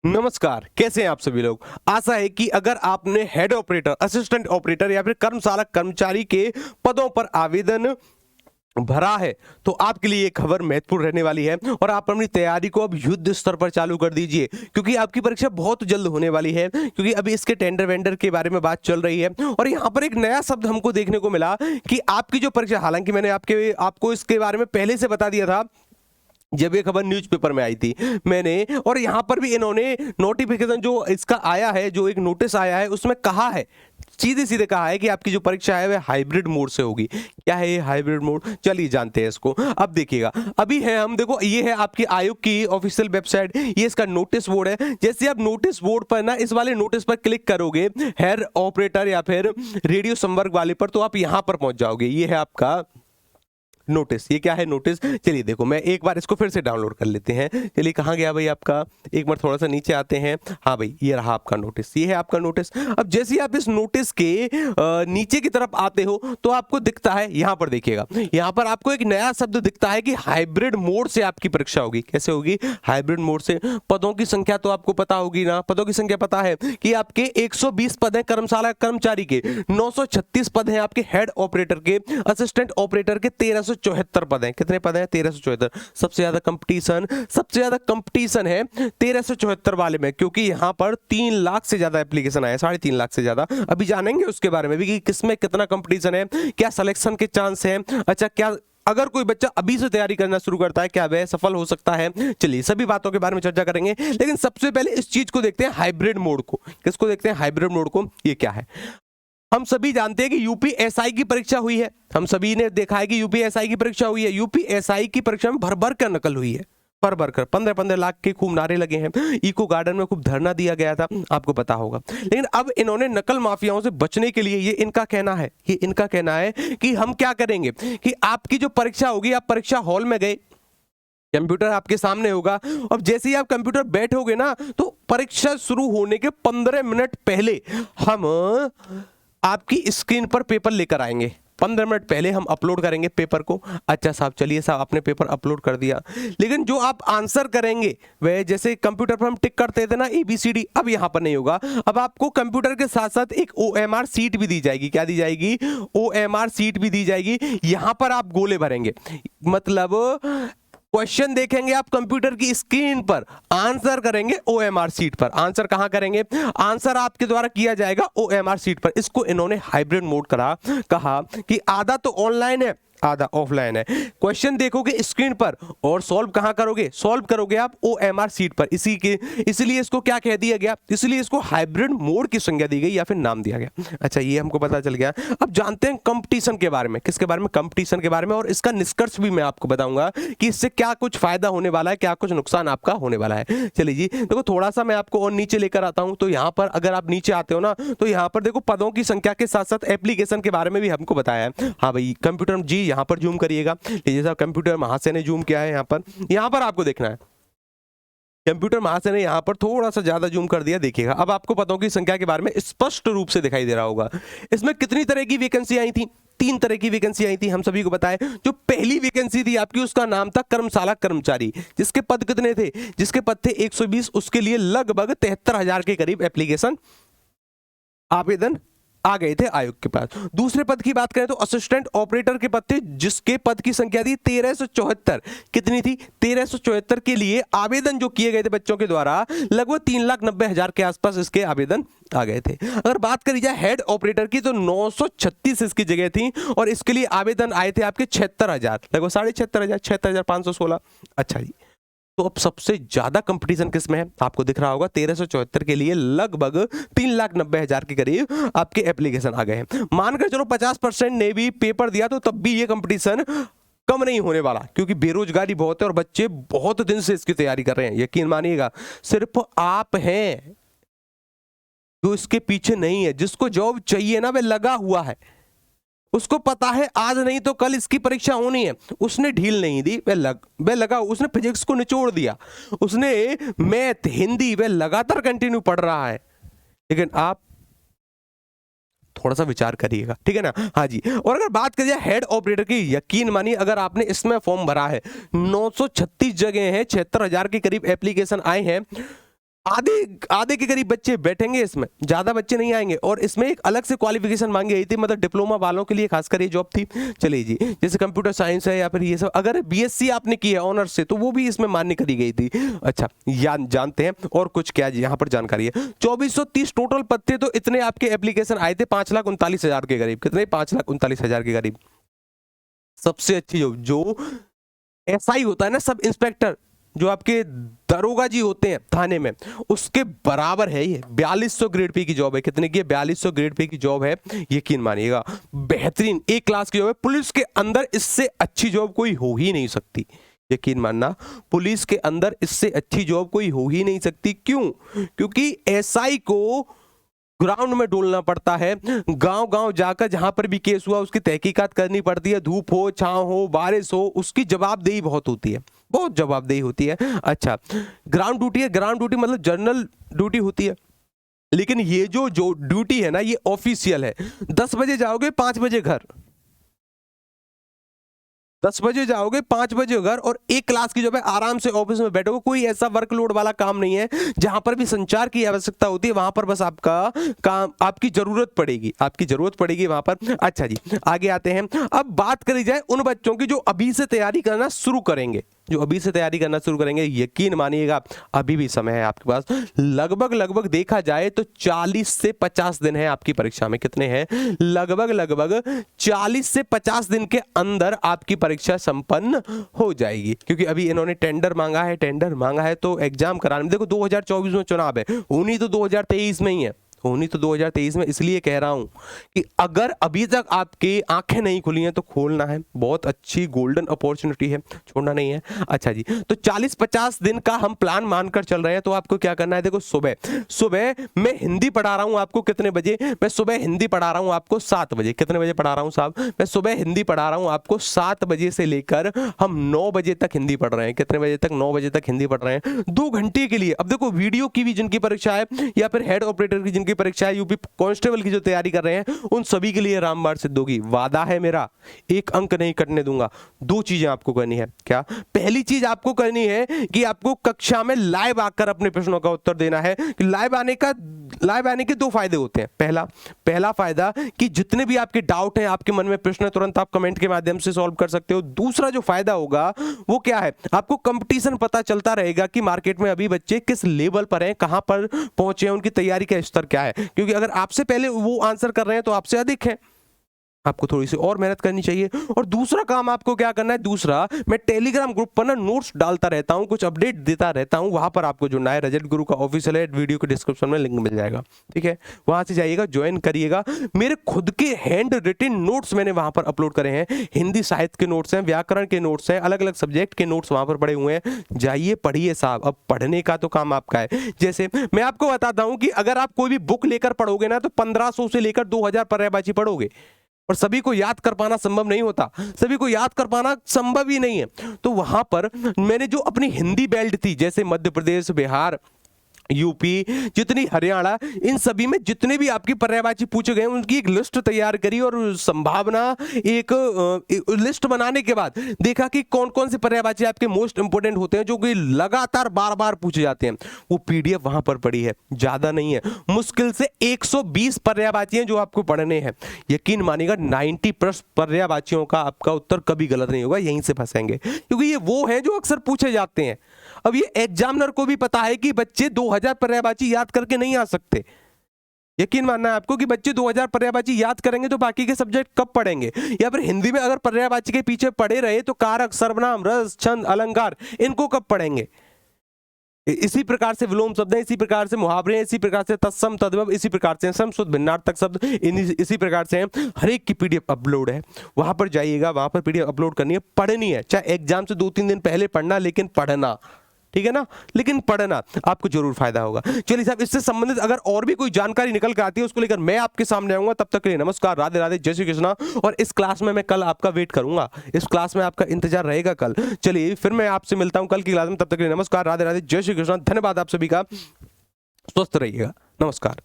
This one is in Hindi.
नमस्कार, कैसे हैं आप सभी लोग। आशा है कि अगर आपने हेड ऑपरेटर, असिस्टेंट ऑपरेटर या फिर कर्मशाला कर्मचारी के पदों पर आवेदन भरा है तो आपके लिए ये खबर महत्वपूर्ण रहने वाली है और आप अपनी तैयारी को अब युद्ध स्तर पर चालू कर दीजिए, क्योंकि आपकी परीक्षा बहुत जल्द होने वाली है। क्योंकि अभी इसके टेंडर वेंडर के बारे में बात चल रही है और यहाँ पर एक नया शब्द हमको देखने को मिला कि आपकी जो परीक्षा, हालांकि मैंने आपको इसके बारे में पहले से बता दिया था जब ये खबर न्यूज़पेपर में आई थी मैंने, और यहाँ पर भी इन्होंने नोटिफिकेशन जो इसका आया है, जो एक नोटिस आया है, उसमें कहा है, सीधे सीधे कहा है कि आपकी जो परीक्षा है वह हाइब्रिड मोड से होगी। क्या है ये हाइब्रिड मोड, चलिए जानते हैं इसको। अब देखिएगा, अभी है, हम देखो ये है आपकी आयोग की ऑफिशियल वेबसाइट, ये इसका नोटिस बोर्ड है। जैसे आप नोटिस बोर्ड पर ना, इस वाले नोटिस पर क्लिक करोगे हेड ऑपरेटर या फिर रेडियो संपर्क वाले पर, तो आप यहाँ पर पहुंच जाओगे। ये है आपका नोटिस। ये क्या है नोटिस, चलिए देखो, मैं एक बार इसको फिर से डाउनलोड कर लेते हैं। चलिए कहाँ गया भाई आपका, एक बार थोड़ा सा नीचे आते हैं। हाँ भाई, ये रहा आपका नोटिस, ये है आपका नोटिस। अब जैसे ही आप इस नोटिस के नीचे की तरफ आते हो तो आपको दिखता है, यहाँ पर देखिएगा, यहाँ पर आपको एक नया शब्द दिखता है कि हाइब्रिड मोड से आपकी परीक्षा होगी। कैसे होगी, हाइब्रिड मोड से। पदों की संख्या तो आपको पता होगी ना, पदों की संख्या पता है कि आपके 120 पद हैं कर्मशाला कर्मचारी के, 936 पद हैं आपके हेड ऑपरेटर के, असिस्टेंट ऑपरेटर के 1374 पद हैं। कितने पद हैं, 1374। सबसे ज्यादा कंपटीशन है 1374 वाले में, क्योंकि यहां पर 3 लाख से ज्यादा एप्लीकेशन आए, 3.5 लाख से ज्यादा। अभी जानेंगे उसके बारे में भी कि किसमें कितना कंपटीशन है, क्या सिलेक्शन के चांस हैं। अच्छा, क्या अगर कोई बच्चा अभी से तैयारी करना शुरू करता है, क्या वह सफल हो सकता है। चलिए सभी बातों के बारे में चर्चा करेंगे, लेकिन सबसे पहले इस चीज को देखते हैं, हाइब्रिड मोड को। किसको देखते हैं, हाइब्रिड मोड को। ये क्या है, हम सभी जानते हैं कि यूपीएसआई की परीक्षा हुई है, हम सभी ने देखा है कि यूपीएसआई की परीक्षा हुई है। यूपीएसआई की परीक्षा में भर भर कर नकल हुई है, भर भर कर 15-15 लाख के खूब नारे लगे हैं, इको गार्डन में खूब धरना दिया गया था, आपको पता होगा। लेकिन अब इन्होंने नकल माफियाओं से बचने के लिए, ये इनका कहना है कि हम क्या करेंगे कि आपकी जो परीक्षा होगी, आप परीक्षा हॉल में गए, कंप्यूटर आपके सामने होगा, और जैसे ही आप कंप्यूटर बैठोगे ना, तो परीक्षा शुरू होने के 15 मिनट पहले हम आपकी स्क्रीन पर पेपर लेकर आएंगे। 15 मिनट पहले हम अपलोड करेंगे पेपर को। अच्छा साहब, चलिए साहब, आपने पेपर अपलोड कर दिया, लेकिन जो आप आंसर करेंगे वह जैसे कंप्यूटर पर हम टिक करते थे ना ABCD, अब यहाँ पर नहीं होगा। अब आपको कंप्यूटर के साथ साथ एक OMR सीट भी दी जाएगी। क्या दी जाएगी, OMR सीट भी दी जाएगी। यहाँ पर आप गोले भरेंगे, मतलब क्वेश्चन देखेंगे आप कंप्यूटर की स्क्रीन पर, आंसर करेंगे OMR सीट पर। आंसर कहां करेंगे, आंसर आपके द्वारा किया जाएगा OMR सीट पर। इसको इन्होंने हाइब्रिड मोड कहा कि आधा तो ऑनलाइन है, आधा ऑफलाइन है। क्वेश्चन देखोगे स्क्रीन पर और सॉल्व कहां करोगे, सॉल्व करोगे आप OMR सीट पर। इसलिए इसको क्या कह दिया गया, इसलिए इसको हाइब्रिड मोड की संज्ञा दी गई या फिर नाम दिया गया। अच्छा, ये हमको पता चल गया। अब जानते हैं कंपटीशन के बारे में। किसके बारे में, कंपटीशन के बारे में, और इसका निष्कर्ष भी मैं आपको बताऊंगा कि इससे क्या कुछ फायदा होने वाला है, क्या कुछ नुकसान आपका होने वाला है। चलिए जी, देखो थोड़ा सा मैं आपको और नीचे लेकर आता हूं। तो यहाँ पर अगर आप नीचे आते हो ना, तो यहाँ पर देखो पदों की संख्या के साथ साथ एप्लीकेशन के बारे में भी हमको बताया है। हाँ भाई, कंप्यूटर जी यहाँ पर जूम करिएगा, जैसा कंप्यूटर महाशय ने जूम किया है, यहाँ पर आपको देखना है। कंप्यूटर महाशय ने यहाँ पर थोड़ा सा ज्यादा जूम कर दिया, देखिएगा। अब आपको पदों की संख्या के बारे में स्पष्ट रूप से दिखाई दे रहा होगा। इसमें कितनी तरह की वैकेंसी आई थी, 3 तरह की वैकेंसी आई थी, हम सभी को बताएं। जो पहली वैकेंसी थी आपकी, उसका नाम था कर्मशाला कर्मचारी, जिसके पद कितने थे, जिसके पद थे 120, उसके लिए लगभग 73,000 के करीब एप्लीकेशन, आवेदन आ गए थे आयोग के पास। दूसरे पद की बात करें तो असिस्टेंट ऑपरेटर के पद थे, जिसके पद की संख्या थी 1374। कितनी थी, 1374 के लिए आवेदन जो किए गए थे बच्चों के द्वारा, लगभग 3,90,000 के आसपास इसके आवेदन आ गए थे। अगर बात करी जाए हेड ऑपरेटर की, तो 936 इसकी जगह थी, और इसके लिए आवेदन आए थे आपके 76,000, लगभग 76,500, 76,516। अच्छा जी, तो अब सबसे ज्यादा कंपटीशन किसमें है, आपको दिख रहा होगा 1374 के लिए लगभग 3,90,000 के करीब आपके एप्लीकेशन आ गए हैं। मानकर चलो 50% ने भी पेपर दिया, तो तब भी ये कंपटीशन कम नहीं होने वाला, क्योंकि बेरोजगारी बहुत है और बच्चे बहुत दिन से इसकी तैयारी कर रहे हैं। यकीन मानिएगा, सिर्फ आप हैं जो इसके पीछे नहीं है। जिसको जॉब चाहिए ना, वह लगा हुआ है, उसको पता है आज नहीं तो कल इसकी परीक्षा होनी है। उसने ढील नहीं दी, वह लगा, उसने फिजिक्स को निचोड़ दिया, उसने मैथ हिंदी वह लगातार कंटिन्यू पढ़ रहा है। लेकिन आप थोड़ा सा विचार करिएगा, ठीक है ना। हाँ जी, और अगर बात करिए हेड ऑपरेटर की, यकीन मानिए अगर आपने इसमें फॉर्म भरा है, 936 जगह हैं, 76,000 के करीब एप्लीकेशन आए हैं, आधे आधे के करीब बच्चे बैठेंगे, इसमें ज्यादा बच्चे नहीं आएंगे। और इसमें एक अलग से क्वालिफिकेशन मांगी गई थी, मतलब डिप्लोमा वालों के लिए खासकर ये जॉब थी। चलिए जी, जैसे कंप्यूटर साइंस है या फिर ये सब, अगर बीएससी आपने की है ऑनर्स से तो वो भी इसमें मान्य करी गई थी। अच्छा, जानते हैं और कुछ क्या जी यहाँ पर जानकारी है। 2430 टोटल पद थे, तो इतने आपके एप्लीकेशन आए थे 5,39,000 के करीब। कितने? 5,39,000 के करीब। सबसे अच्छी जो एसआई होता है ना, सब इंस्पेक्टर, जो आपके दरोगा जी होते हैं थाने में, उसके बराबर है ये। 4200 ग्रेड पे की जॉब है। कितने की है? 4200 ग्रेड पे की जॉब है। यकीन मानिएगा, बेहतरीन एक क्लास की जॉब है। पुलिस के अंदर इससे अच्छी जॉब कोई हो ही नहीं सकती। यकीन मानना, पुलिस के अंदर इससे अच्छी जॉब कोई हो ही नहीं सकती। क्यों? क्योंकि एसआई को ग्राउंड में डोलना पड़ता है, गांव गांव जाकर जहां पर भी केस हुआ उसकी तहकीकात करनी पड़ती है। धूप हो, छांव हो, बारिश हो, उसकी जवाबदेही बहुत होती है, बहुत जवाबदेही होती है। अच्छा, ग्राउंड ड्यूटी है। ग्राउंड ड्यूटी मतलब जनरल ड्यूटी होती है, लेकिन ये जो ड्यूटी है ना, ये ऑफिशियल है। 10 बजे जाओगे, 5 बजे घर। 10 बजे जाओगे, 5 बजे घर। और एक क्लास की जॉब है, आराम से ऑफिस में बैठोगे। कोई ऐसा वर्कलोड वाला काम नहीं है। जहां पर भी संचार की आवश्यकता होती है, वहां पर बस आपका काम, आपकी जरूरत पड़ेगी, आपकी जरूरत पड़ेगी वहां पर। अच्छा जी, आगे आते हैं। अब बात करी जाए उन बच्चों की जो अभी से तैयारी करना शुरू करेंगे, जो अभी से तैयारी करना शुरू करेंगे। यकीन मानिएगा, अभी भी समय है आपके पास। लगभग देखा जाए तो 40 से 50 दिन है आपकी परीक्षा में। कितने हैं? लगभग 40 से 50 दिन के अंदर आपकी परीक्षा संपन्न हो जाएगी। क्योंकि अभी इन्होंने टेंडर मांगा है तो एग्जाम कराने में, देखो 2024 में चुनाव है, उन्हीं तो 2023 में ही है, होनी तो 2023 में। इसलिए कह रहा हूं कि अगर अभी तक आपकी आंखें नहीं खुली हैं तो खोलना है। बहुत अच्छी गोल्डन अपॉर्चुनिटी है, छोड़ना नहीं है। अच्छा जी, तो 40-50 दिन का हम प्लान मानकर चल रहे हैं। तो आपको क्या करना है? देखो, सुबह मैं हिंदी पढ़ा रहा हूं आपको। कितने बजे? मैं सुबह हिंदी पढ़ा रहा हूं आपको 7 बजे। कितने बजे पढ़ा रहा हूं साहब? मैं सुबह हिंदी पढ़ा रहा हूं आपको 7 बजे से लेकर हम 9 बजे तक हिंदी पढ़ रहे हैं। कितने बजे तक? 9 बजे तक हिंदी पढ़ रहे हैं, 2 घंटे के लिए। अब देखो, वीडियो की भी जिनकी परीक्षा है या फिर हेड ऑपरेटर की जिनकी परीक्षा है, यूपी कांस्टेबल की जो तैयारी कर रहे हैं, उन सभी के लिए रामबाण सिद्ध होगी। वादा है मेरा, एक अंक नहीं कटने दूंगा। 2 चीजें आपको करनी है। क्या? पहली चीज आपको करनी है कि आपको कक्षा में लाइव आकर अपने प्रश्नों का उत्तर देना है। लाइव आने के 2 फायदे होते हैं। पहला फायदा कि जितने भी आपके डाउट हैं, आपके मन में प्रश्न, तुरंत आप कमेंट के माध्यम से सॉल्व कर सकते हो। दूसरा जो फायदा होगा वो क्या है? आपको कंपटीशन पता चलता रहेगा कि मार्केट में अभी बच्चे किस लेवल पर हैं, कहां पर पहुंचे हैं, उनकी तैयारी का स्तर क्या है। क्योंकि अगर आपसे पहले वो आंसर कर रहे हैं तो आपसे अधिक है, आपको थोड़ी सी और मेहनत करनी चाहिए। और दूसरा काम आपको क्या करना है? दूसरा, मैं टेलीग्राम ग्रुप पर ना नोट्स डालता रहता हूं, कुछ अपडेट देता रहता हूं। वहां पर आपको जुड़ना है। रजत गुरु का ऑफिशियल है, वीडियो के डिस्क्रिप्शन में लिंक मिल जाएगा, ठीक है? वहां से जाइएगा, ज्वाइन करिएगा। मेरे खुद के हैंड रिटन नोट्स मैंने वहां पर अपलोड करे हैं। हिंदी साहित्य के नोट्स हैं, व्याकरण के नोट्स हैं, अलग अलग सब्जेक्ट के नोट्स वहां पर पड़े हुए हैं। जाइए, पढ़िए साहब। अब पढ़ने का तो काम आपका है। जैसे मैं आपको बताता हूं कि अगर आप कोई भी बुक लेकर पढ़ोगे ना, तो 1500 से लेकर 2000 पर्यायवाची पढ़ोगे। और सभी को याद कर पाना संभव नहीं होता, सभी को याद कर पाना संभव ही नहीं है। तो वहां पर मैंने जो अपनी हिंदी बेल्ट थी, जैसे मध्य प्रदेश, बिहार, यूपी, जितनी हरियाणा, इन सभी में जितने भी आपकी पर्यायवाची पूछे गए उनकी एक लिस्ट तैयार करी। और संभावना एक लिस्ट बनाने के बाद देखा कि कौन कौन से पर्यायवाची आपके मोस्ट इंपोर्टेंट होते हैं, जो कि लगातार बार बार पूछे जाते हैं। वो पीडीएफ वहां पर पड़ी है, ज्यादा नहीं है, मुश्किल से 120 पर्यायवाची हैं जो आपको पढ़ने हैं। यकीन मानिएगा 90% पर्यायवाचियों का आपका उत्तर कभी गलत नहीं होगा, यहीं से फंसेंगे, क्योंकि ये वो हैं जो अक्सर पूछे जाते हैं। अब ये एग्जामिनर को भी पता है कि बच्चे 2000 पर्यायवाची याद करके नहीं आ सकते। यकीन मानना है आपको कि बच्चे 2000 पर्यायवाची याद करेंगे तो बाकी के सब्जेक्ट कब पढ़ेंगे? या फिर हिंदी में अगर पर्यायवाची के पीछे पड़े रहे तो कारक, सर्वनाम, रस, छंद, अलंकार, इनको कब पढ़ेंगे? इसी प्रकार से विलोम शब्द है, इसी प्रकार से मुहावरे, इसी प्रकार से तत्सम, तद्भव, इसी प्रकार से सम, शुद्ध, भिन्नार्थक शब्द, इसी प्रकार से हर एक की पीडीएफ अपलोड है। वहां पर जाइएगा, वहां पर पीडीएफ अपलोड करनी है, पढ़नी है। चाहे एग्जाम से 2-3 दिन पहले पढ़ना, लेकिन पढ़ना, ठीक है ना? लेकिन पढ़ना, आपको जरूर फायदा होगा। चलिए साहब, इससे संबंधित अगर और भी कोई जानकारी निकल के आती है उसको लेकर मैं आपके सामने आऊंगा। तब तक के लिए नमस्कार, राधे राधे, जय श्री कृष्णा। और इस क्लास में मैं कल आपका वेट करूंगा, इस क्लास में आपका इंतजार रहेगा कल। चलिए फिर मैं आपसे मिलता हूं कल की क्लास में। तब तक के लिए नमस्कार, राधे राधे, जय श्री कृष्णा। धन्यवाद आप सभी का, स्वस्थ रहिएगा, नमस्कार।